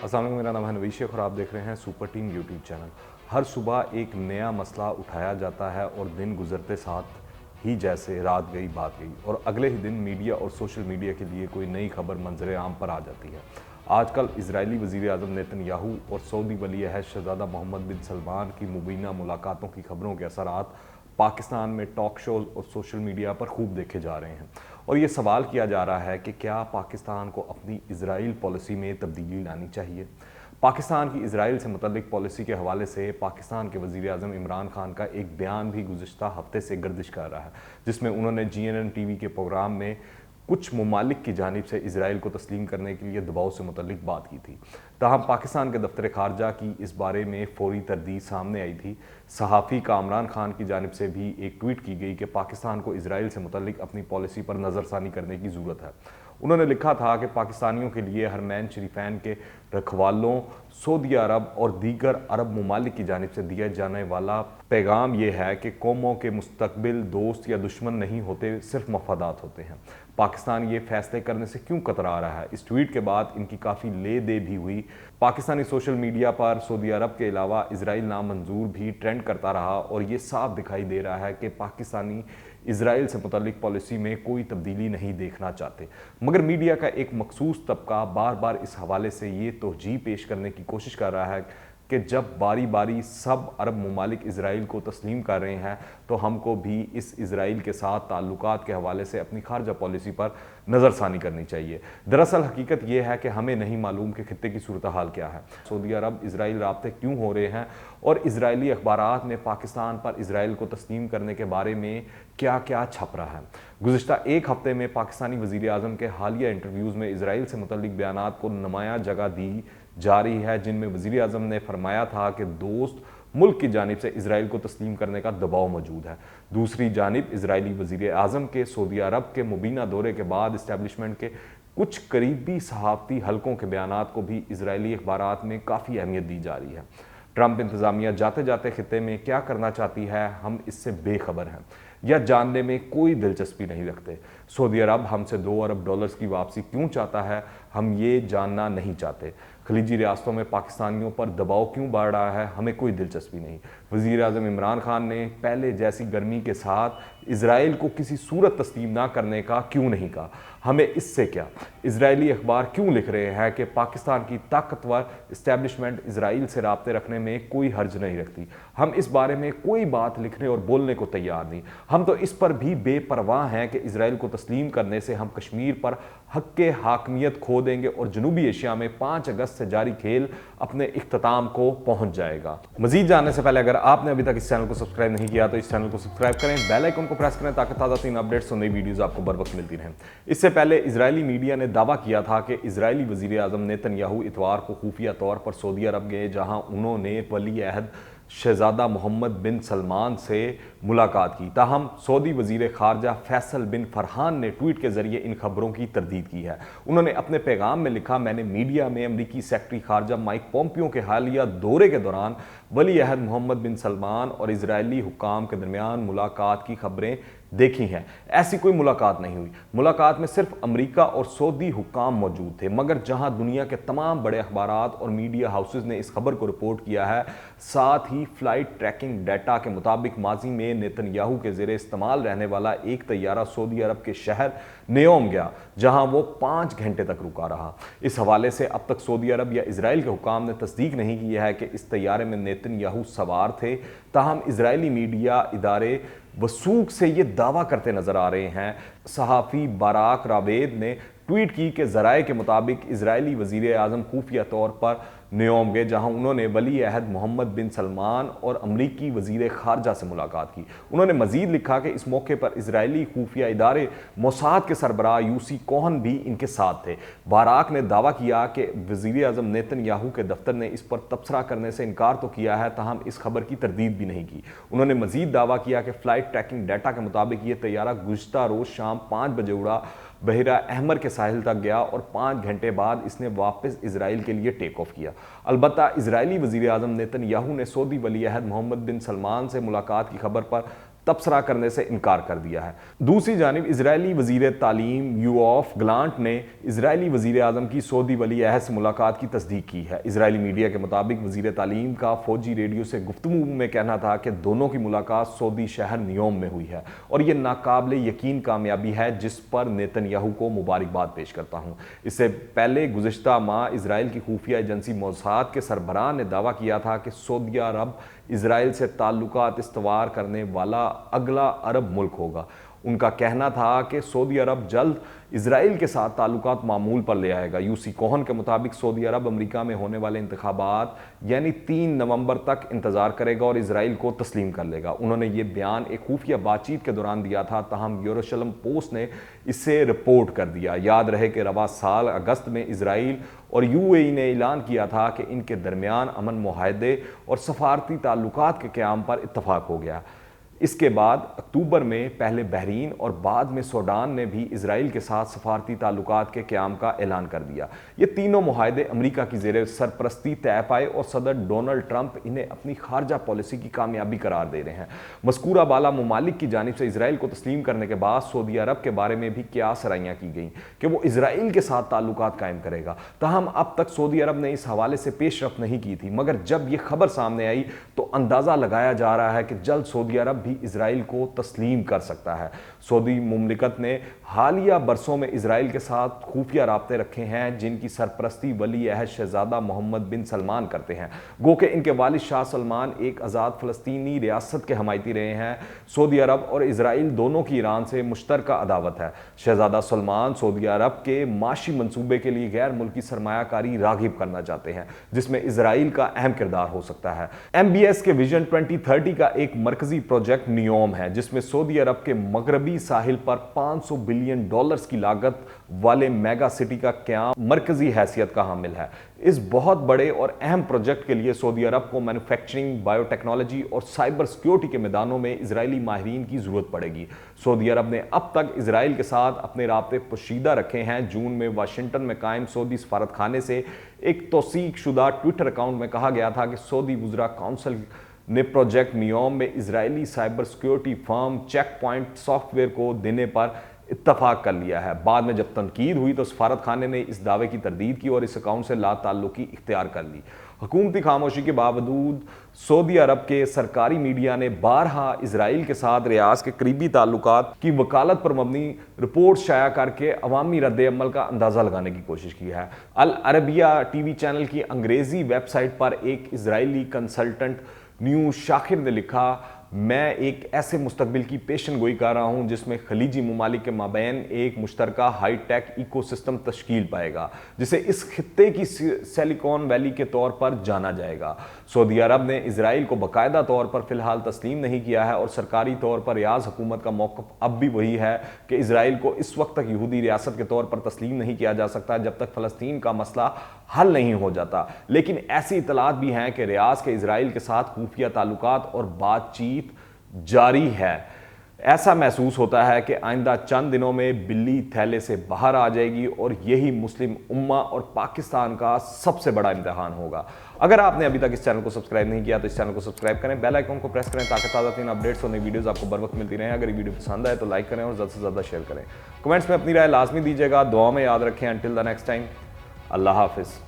अस्सलाम वालेकुम, मेरा नाम है नवीद शेख और आप देख रहे हैं सुपर टीम यूट्यूब चैनल। हर सुबह एक नया मसला उठाया जाता है और दिन गुजरते साथ ही जैसे रात गई बात गई और अगले ही दिन मीडिया और सोशल मीडिया के लिए कोई नई खबर मंजर आम पर आ जाती है। आजकल इजरायली वज़ीर आज़म नेतन्याहू और सऊदी वली अहद शहज़ादा मोहम्मद बिन सलमान की मुबीना मुलाकातों की खबरों के असरात पाकिस्तान में टॉक शोज़ और सोशल मीडिया पर खूब देखे जा रहे हैं और ये सवाल किया जा रहा है कि क्या पाकिस्तान को अपनी इजराइल पॉलिसी में तब्दीली लानी चाहिए। पाकिस्तान की इजराइल से मुतल्लिक पॉलिसी के हवाले से पाकिस्तान के वज़ीर आज़म इमरान खान का एक बयान भी गुज़िश्ता हफ्ते से गर्दिश कर रहा है, जिसमें उन्होंने GNN टीवी के प्रोग्राम में कुछ ममालिक की जानिब से इसराइल को तस्लीम करने के लिए दबाव से मुतल्लिक बात की थी। ताहम पाकिस्तान के दफ्तर खारजा की इस बारे में फौरी तरदीद सामने आई थी। सहाफ़ी कामरान खान की जानिब से भी एक ट्वीट की गई कि पाकिस्तान को इसराइल से मुतल्लिक अपनी पॉलिसी पर नज़रसानी करने की ज़रूरत है। उन्होंने लिखा था कि पाकिस्तानियों के लिए हरमैन शरीफैन के रखवालों, सऊदी अरब और दीगर अरब ममालिक की जानिब से दिया जाने वाला पैगाम यह है कि कौमों के मुस्तकबिल दोस्त या दुश्मन नहीं होते, सिर्फ मफादात होते हैं। पाकिस्तान ये फैसले करने से क्यों कतरा रहा है। इस ट्वीट के बाद इनकी काफ़ी ले दे भी हुई। पाकिस्तानी सोशल मीडिया पर सऊदी अरब के अलावा इसराइल नामंजूर भी ट्रेंड करता रहा और ये साफ दिखाई दे रहा है कि पाकिस्तानी इसराइल से मुतल्लिक पॉलिसी में कोई तब्दीली नहीं देखना चाहते। मगर मीडिया का एक मखसूस तबका बार बार इस हवाले से ये तोहजी पेश करने की कोशिश कर रहा है कि जब बारी बारी सब अरब ममालिक इसराइल को तस्लीम कर रहे हैं तो हमको भी इस इसराइल के साथ ताल्लुकात के हवाले से अपनी खारजा पॉलिसी पर नज़रसानी करनी चाहिए। दरअसल हकीकत यह है कि हमें नहीं मालूम कि खित्ते की सूरत हाल क्या है, सऊदी अरब इसराइल राब्ते क्यों हो रहे हैं और इसराइली अखबारात में पाकिस्तान पर इसराइल को तस्लीम करने के बारे में क्या क्या छप रहा है। गुज़िश्ता एक हफ्ते में पाकिस्तानी वज़ीर आज़म के हालिया इंटरव्यूज़ में इसराइल से मुतल्लिक बयानात को नुमायां जगह दी जा रही है, जिनमें वज़ीर आज़म ने फरमाया था कि दोस्त मुल्क की जानिब से इसराइल को तस्लीम करने का दबाव मौजूद है। दूसरी जानिब इसराइली वज़ीर आज़म के सऊदी अरब के मुबीना दौरे के बाद इस्टेब्लिशमेंट के कुछ करीबी सहाफ़ती हलकों के बयानात को भी इसराइली अखबारात में काफ़ी अहमियत दी जा रही है। ट्रंप इंतज़ामिया जाते जाते खित्ते में क्या करना चाहती है हम इससे बेखबर हैं या जानने में कोई दिलचस्पी नहीं रखते। सऊदी अरब हमसे $2 अरब की वापसी क्यों चाहता है हम ये जानना नहीं चाहते। खलीजी रियासतों में पाकिस्तानियों पर दबाव क्यों बढ़ रहा है हमें कोई दिलचस्पी नहीं। वज़ीर आज़म इमरान खान ने पहले जैसी गर्मी के साथ इसराइल को किसी सूरत तस्लीम ना करने का क्यों नहीं कहा, हमें इससे क्या। इसराइली अखबार क्यों लिख रहे हैं कि पाकिस्तान की ताकतवर इस्टेब्लिशमेंट इसराइल से राब्ते रखने में कोई हर्ज नहीं रखती, हम इस बारे में कोई बात लिखने और बोलने को तैयार नहीं। हम तो इस पर भी बेपरवाह हैं कि इसराइल को तस्लीम करने से हम कश्मीर पर हक के हाकमियत खो देंगे और जनूबी एशिया में 5 अगस्त से जारी खेल अपने इख्तिताम को पहुंच जाएगा। मजीद जानने से पहले अगर आपने अभी तक इस चैनल को सब्सक्राइब नहीं किया तो इस चैनल को सब्सक्राइब करें, बेल आइकन को प्रेस करें ताकि ताज़ा तीन अपडेट्स और नई वीडियोस आपको बर वक्त मिलती रहें। इससे पहले इजरायली मीडिया ने दावा किया था कि इजरायली वज़ीर आज़म नेतन्याहू इतवार को खुफिया तौर पर सऊदी अरब गए, जहां उन्होंने वली अहद शहज़ादा मोहम्मद बिन सलमान से मुलाकात की। ताहम सऊदी वज़ीर खारजा फैसल बिन फरहान ने ट्वीट के जरिए इन खबरों की तरदीद की है। उन्होंने अपने पैगाम में लिखा, मैंने मीडिया में अमरीकी सेक्रेटरी खारजा माइक पोम्पियो के हालिया दौरे के दौरान वली अहद मोहम्मद बिन सलमान और इजरायली हुक्काम के दरमियान मुलाकात की खबरें देखी हैं। ऐसी कोई मुलाकात नहीं हुई। मुलाकात में सिर्फ अमेरिका और सऊदी हुक्काम मौजूद थे, मगर जहां दुनिया के तमाम बड़े अखबारात और मीडिया हाउसेज ने इस खबर को रिपोर्ट किया है। साथ ही फ्लाइट ट्रैकिंग डाटा के मुताबिक माजी में नेतन्याहू के ज़ेरे इस्तेमाल रहने वाला एक तैयारा सऊदी अरब के शहर नेयोम गया, जहां वो 5 घंटे तक रुका रहा। इस हवाले से अब तक सऊदी अरब या इसराइल के हुक्काम ने तस्दीक नहीं की है कि इस तैयारे में नेतन्याहू सवार थे। ताहम इसराइली मीडिया इदारे वसूख से ये दावा करते नजर आ रहे हैं। सहाफ़ी बाराक रावेद ने ट्वीट की कि ज़राए के मुताबिक इजरायली वज़ीर आज़म खुफिया तौर पर नेयोम गए, जहां उन्होंने वली अहद मोहम्मद बिन सलमान और अमरीकी वज़ीर खारजा से मुलाकात की। उन्होंने मजीद लिखा कि इस मौके पर इजरायली खुफिया इदारे मोसाद के सरबराह यूसी कोहन भी इनके साथ थे। बाराक ने दावा किया कि वज़ीर आज़म नेतन्याहू के दफ्तर ने इस पर तबसरा करने से इनकार तो किया है, ताहम इस खबर की तरदीद भी नहीं की। उन्होंने मजीद दावा किया कि फ़्लाइट ट्रैकिंग डाटा के मुताबिक ये तैयारा गुज़िश्ता रोज़ शाम 5 बजे उड़ा, बहरा अहमर के साहिल तक गया और 5 घंटे बाद इसने वापस इसराइल के लिए टेक ऑफ किया। अलबत्ता इजरायली वज़ीर आज़म नेतन्याहू ने सऊदी वली अहद मोहम्मद बिन सलमान से मुलाकात की खबर पर तबसरा करने से इनकार कर दिया है। दूसरी जानिब इजरायली वजीर तालीम योआफ गलांट ने इजरायली वजीर आज़म की सऊदी वली अहद से मुलाकात की तस्दीक की है। इजरायली मीडिया के मुताबिक वजीर तालीम का फौजी रेडियो से गुफ्तगू में कहना था कि दोनों की मुलाकात सऊदी शहर नियोम में हुई है और ये नाकाबिले यकीन कामयाबी है, जिस पर नेतन्याहू को मुबारकबाद पेश करता हूँ। इससे पहले गुज़िश्ता माह इजराइल की खुफिया एजेंसी मोसाद के सरबराह ने दावा किया था कि सऊदी अरब इजराइल से ताल्लुकात इस्तवार करने वाला अगला अरब मुल्क होगा। उनका कहना था कि सऊदी अरब जल्द इजराइल के साथ ताल्लुकात मामूल पर ले आएगा। यूसी कोहन के मुताबिक सऊदी अरब अमेरिका में होने वाले इंतखाबात यानी 3 नवंबर तक इंतजार करेगा और इजराइल को तस्लीम कर लेगा। उन्होंने ये बयान एक खुफिया बातचीत के दौरान दिया था, ताहम यरूशलेम पोस्ट ने इसे रिपोर्ट कर दिया। याद रहे कि रवा साल अगस्त में इजराइल और यूएई ने ऐलान किया था कि इनके दरमियान अमन मुआहदे और सफारती ताल्लुकात के क़याम पर इत्तफाक हो गया। इसके बाद अक्टूबर में पहले बहरीन और बाद में सूडान ने भी इजराइल के साथ सफारती ताल्लुकात के क़याम का ऐलान कर दिया। ये तीनों मुआहदे अमेरिका की ज़ेर सरपरस्ती तय पाए और सदर डोनाल्ड ट्रंप इन्हें अपनी खारजा पॉलिसी की कामयाबी करार दे रहे हैं। मज़कूरा बाला ममालिक की जानिब से इजराइल को तस्लीम करने के बाद सऊदी अरब के बारे में भी क्या सराहियाँ की गई कि वो इजराइल के साथ ताल्लुकात कायम करेगा। ताहम अब तक सऊदी अरब ने इस हवाले से पेशरफ नहीं की थी, मगर जब ये खबर सामने आई तो अंदाज़ा लगाया जा रहा है कि जल्द सऊदी अरब भी इजराइल को तस्लीम कर सकता है। सऊदी मुमलिकत ने हालिया बरसों में इजराइल के साथ खुफिया राब्ते रखे हैं, जिनकी सरपरस्ती वली अहद शहजादा मोहम्मद बिन सलमान करते हैं। गो कि इनके वालिद शाह सलमान एक आज़ाद फ़लस्तीनी रियासत के हमायती रहे हैं। सऊदी अरब और इजराइल दोनों की ईरान से मुश्तरका अदावत है। शहजादा सलमान सऊदी अरब के माशी मंसूबे के लिए गैर मुल्की सरमायाकारी रागिब करना चाहते हैं, जिसमें इजराइल का अहम किरदार हो सकता है। MBS के विजन 2030 का एक मरकजी प्रोजेक्ट नियोम है, जिसमें सऊदी अरब के मगरबी साहिल पर $500 बिलियन की लागत वाले मेगा सिटी का क़याम मरकजी हैसियत का हामिल है। इस बहुत बड़े और अहम प्रोजेक्ट के लिए सऊदी अरब को मैन्युफैक्चरिंग, बायोटेक्नोलॉजी और साइबर सिक्योरिटी के मैदानों में इजरायली माहिरीन की ज़रूरत पड़ेगी। सऊदी अरब ने अब तक इजराइल के साथ अपने राब्ते पोशीदा रखे हैं। जून में वाशिंगटन में कायम सऊदी सफारतखाने से एक तौसीक शुदा ट्विटर अकाउंट में कहा गया था कि सऊदी वुज़रा काउंसिल ने प्रोजेक्ट नियोम में Israeli cyber security firm Check Point software को देने पर इत्तफाक कर लिया है। बाद में जब तनकीद हुई तो सफारत खाने ने इस दावे की तरदीद की और इस अकाउंट से लाताल्लुकी इख्तियार कर ली। हुकूमती खामोशी के बावजूद सऊदी अरब के सरकारी मीडिया ने बारहा इजराइल के साथ रियाज के करीबी ताल्लुकात की वकालत पर मबनी रिपोर्ट शाया करके अवामी रद्द-ए-अमल का अंदाज़ा लगाने की कोशिश की है। अल अरबिया टीवी चैनल की अंग्रेज़ी वेबसाइट पर एक इजरायली कंसल्टेंट न्यू शाकिर ने लिखा, मैं एक ऐसे मुस्तकबिल की पेशन गोई कर रहा हूँ जिसमें खलीजी ममालिक के माबैन एक मुश्तरका हाईटेक इकोसिस्टम तश्कील पाएगा, जिसे इस खित्ते की सिलिकॉन वैली के तौर पर जाना जाएगा। सऊदी अरब ने इजराइल को बाकायदा तौर पर फ़िलहाल तस्लीम नहीं किया है और सरकारी तौर पर रियाज हुकूमत का मौक़िफ़ अब भी वही है कि इजराइल को इस वक्त तक यहूदी रियासत के तौर पर तस्लीम नहीं किया जा सकता जब तक फ़लस्तीन का मसला हल नहीं हो जाता। लेकिन ऐसी इतलात भी हैं कि रियाज के इजराइल के साथ खुफिया ताल्लुकात और बातचीत जारी है। ऐसा महसूस होता है कि आइंदा चंद दिनों में बिल्ली थैले से बाहर आ जाएगी और यही मुस्लिम उम्मा और पाकिस्तान का सबसे बड़ा इम्तिहान होगा। अगर आपने अभी तक इस चैनल को सब्सक्राइब नहीं किया तो इस चैनल को सब्सक्राइब करें, बेल आइकन को प्रेस करें ताकि ताज़ा तीन अपडेट्स और नई वीडियोस आपको बर वक्त मिलती रहें। अगर ये वीडियो पसंद आए तो लाइक करें और ज़्यादा से ज़्यादा शेयर करें। कमेंट्स में अपनी राय लाजमी दीजिएगा। दुआ में याद रखें। अंटिल द नेक्स्ट टाइम, अल्लाह हाफिज़।